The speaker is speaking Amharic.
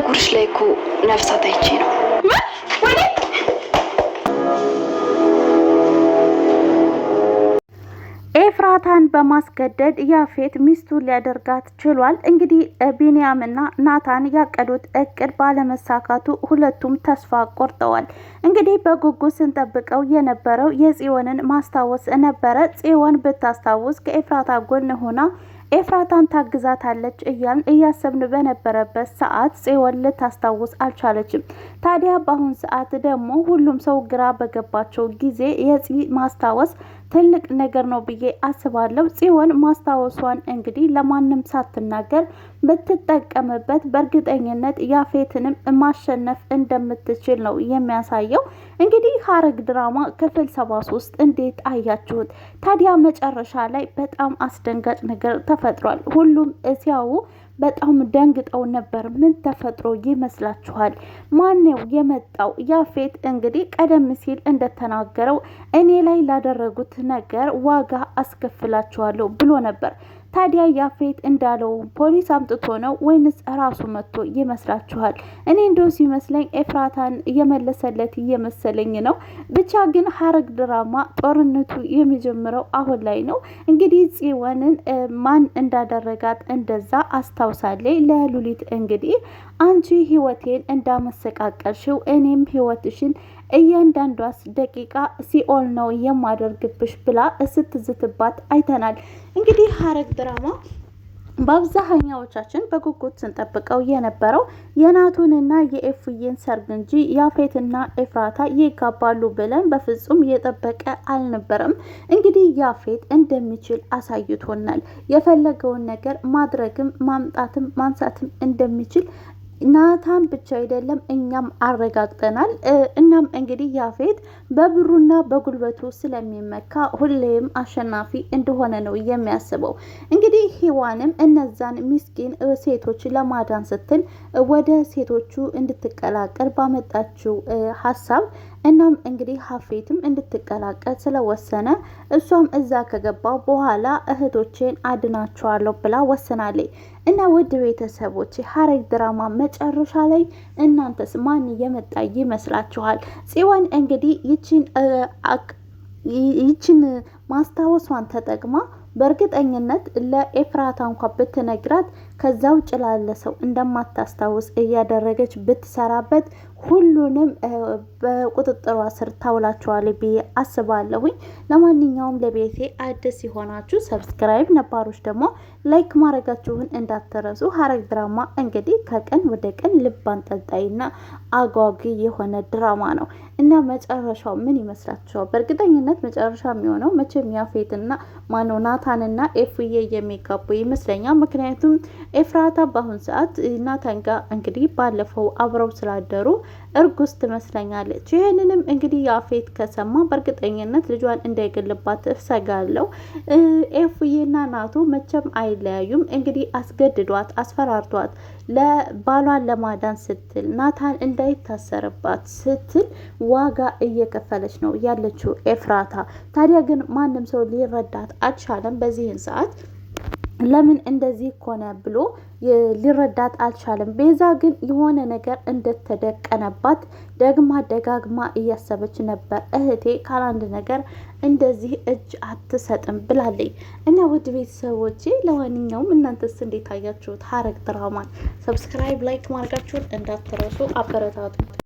ጸጉርሽ ላይ እኮ ነፍሳት አይቼ ነው። ኤፍራታን በማስገደድ ያፌት ሚስቱን ሊያደርጋት ችሏል። እንግዲህ ቢንያምና ናታን ያቀዱት እቅድ ባለመሳካቱ ሁለቱም ተስፋ ቆርጠዋል። እንግዲህ በጉጉት ስንጠብቀው የነበረው የጽዮንን ማስታወስ ነበረ። ጽዮን ብታስታውስ ከኤፍራታ ጎን ሆና ኤፍራታን ታግዛታለች እያልን እያሰብን በነበረበት ሰዓት ጽዮን ልታስታውስ አልቻለችም። ታዲያ በአሁን ሰዓት ደግሞ ሁሉም ሰው ግራ በገባቸው ጊዜ የጽ ማስታወስ ትልቅ ነገር ነው ብዬ አስባለሁ። ጽዮን ማስታወሷን እንግዲህ ለማንም ሳትናገር ብትጠቀምበት በእርግጠኝነት ያፌትንም ማሸነፍ እንደምትችል ነው የሚያሳየው። እንግዲህ ሐረግ ድራማ ክፍል 73 እንዴት አያችሁት? ታዲያ መጨረሻ ላይ በጣም አስደንጋጭ ነገር ተፈጥሯል። ሁሉም ሲያዩ በጣም ደንግጠው ነበር። ምን ተፈጥሮ ይመስላችኋል? ማነው የመጣው? ያፌት እንግዲህ ቀደም ሲል እንደተናገረው እኔ ላይ ላደረጉት ነገር ዋጋ አስከፍላችኋለሁ ብሎ ነበር። ታዲያ ያፌት እንዳለው ፖሊስ አምጥቶ ነው ወይንስ ራሱ መጥቶ ይመስላችኋል? እኔ እንደው ሲመስለኝ ኤፍራታን እየመለሰለት እየመሰለኝ ነው። ብቻ ግን ሐረግ ድራማ ጦርነቱ የሚጀምረው አሁን ላይ ነው። እንግዲህ ጽዮንን ማን እንዳደረጋት እንደዛ አስታውሳለች ለሉሊት። እንግዲህ አንቺ ህይወቴን እንዳመሰቃቀልሽው እኔም ህይወትሽን እያንዳንዷስ ደቂቃ ሲኦል ነው የማደርግብሽ ብላ ስትዝትባት አይተናል። እንግዲህ ሐረግ ድራማ በአብዛኛዎቻችን በጉጉት ስንጠብቀው የነበረው የናቱንና የኤፍዬን ሰርግ እንጂ ያፌትና ኤፍራታ ይጋባሉ ብለን በፍጹም የጠበቀ አልነበረም። እንግዲህ ያፌት እንደሚችል አሳይቶናል። የፈለገውን ነገር ማድረግም ማምጣትም ማንሳትም እንደሚችል ናታን ብቻ አይደለም እኛም አረጋግጠናል። እናም እንግዲህ ያፌት በብሩና በጉልበቱ ስለሚመካ ሁሌም አሸናፊ እንደሆነ ነው የሚያስበው። እንግዲህ ሔዋንም እነዛን ምስኪን ሴቶች ለማዳን ስትል ወደ ሴቶቹ እንድትቀላቀል ባመጣችው ሀሳብ እናም እንግዲህ ሀፌትም እንድትቀላቀል ስለወሰነ እሷም እዛ ከገባው በኋላ እህቶቼን አድናቸዋለሁ ብላ ወሰናለች። እና ውድ ቤተሰቦች ሐረግ ድራማ መጨረሻ ላይ እናንተስ ማን የመጣ ይመስላችኋል? ጽዮን እንግዲህ ይችን ማስታወሷን ተጠቅማ በእርግጠኝነት ለኤፍራታ እንኳን ብትነግራት ከዛ ውጭ ላለ ሰው እንደማታስታውስ እያደረገች ብትሰራበት ሁሉንም በቁጥጥሯ ስር ታውላቸዋለች ብዬ አስባለሁኝ። ለማንኛውም ለቤቴ አዲስ የሆናችሁ ሰብስክራይብ፣ ነባሮች ደግሞ ላይክ ማድረጋችሁን እንዳትረሱ። ሐረግ ድራማ እንግዲህ ከቀን ወደ ቀን ልብ አንጠልጣይና አጓጊ የሆነ ድራማ ነው እና መጨረሻው ምን ይመስላችኋል? በእርግጠኝነት መጨረሻ የሚሆነው መቼም ያፌትና ማነው ናታንና ኤፍዬ የሚጋቡ ይመስለኛል። ምክንያቱም ኤፍራታ በአሁን ሰዓት ናታን ጋር እንግዲህ ባለፈው አብረው ስላደሩ እርጉዝ ትመስለኛለች። ይህንንም እንግዲህ ያፌት ከሰማ በእርግጠኝነት ልጇን እንዳይገልባት እሰጋለሁ። ኤፍዬና ናቱ መቼም አይለያዩም። እንግዲህ አስገድዷት አስፈራርቷት ለባሏን ለማዳን ስትል ናታን እንዳይታሰርባት ስትል ዋጋ እየከፈለች ነው ያለችው ኤፍራታ። ታዲያ ግን ማንም ሰው ሊረዳት አልቻለም። በዚህን ሰዓት ለምን እንደዚህ ሆነ ብሎ ሊረዳት አልቻለም። ቤዛ ግን የሆነ ነገር እንደተደቀነባት ደግማ ደጋግማ እያሰበች ነበር። እህቴ ካላንድ ነገር እንደዚህ እጅ አትሰጥም ብላለች። እና ውድ ቤተሰቦቼ ለማንኛውም እናንተስ እንዴት አያችሁት ሐረግ ድራማን? ሰብስክራይብ ላይክ ማድረጋችሁን እንዳትረሱ፣ አበረታቱ።